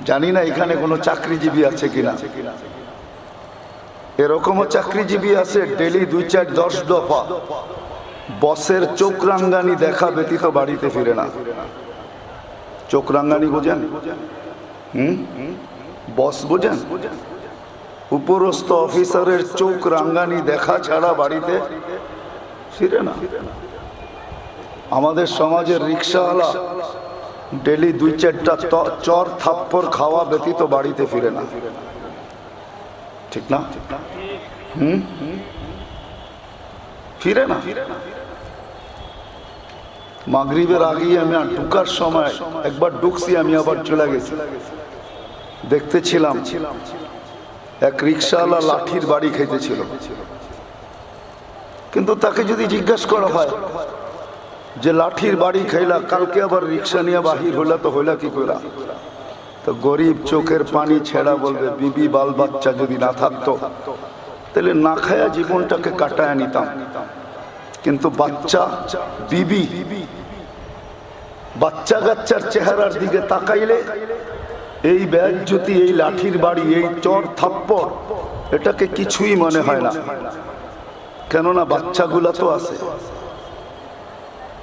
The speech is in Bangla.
জানি না এখানে কোনো চাকরিজীবী আছে কিনা, এরকমও চাকরিজীবী আছে ডেলি 2-4-10 দফা বসের চোখ রাঙ্গানি দেখা ব্যতীত বাড়িতে ফিরে না। চোখ রাঙ্গানি বোঝেন? বস বোঝেন? উপরস্থ অফিসারের চোখ রাঙ্গানি দেখা ছাড়া বাড়িতে ফিরে না। আমাদের সমাজের রিক্সাওয়ালা ডেলি 2-4টা চর থাপ্পড় খাওয়া ব্যতীত বাড়িতে ফিরে না, ঠিক না? ফিরে না। মাগরিবের আগে আমি ঢুকার সময় একবার ঢুকছি, আমি আবার চলে গেছি। দেখতেছিলাম এক রিক্সাওয়ালা লাঠির বাড়ি খেতেছিল, কিন্তু তাকে যদি জিজ্ঞাসা করা হয় যে লাঠির বাড়ি খাইলা, কালকে আবার রিক্সা নিয়ে বাহির হইলা, তো হইলা কি কইরা? তো গরিব চোখের পানি ছেড়া বলবে, বিবি বাল বাচ্চা যদি না থাকতো তাহলে না খায়া জীবনটাকে কাটায় নিতাম, কিন্তু বাচ্চা বিবি বাচ্চা কাচ্চার চেহারার দিকে তাকাইলে এই বেজ্জতি, এই লাঠির বাড়ি, এই চর থাপ্পড় এটাকে কিছুই মনে হয় না। কেননা বাচ্চাগুলা তো আছে।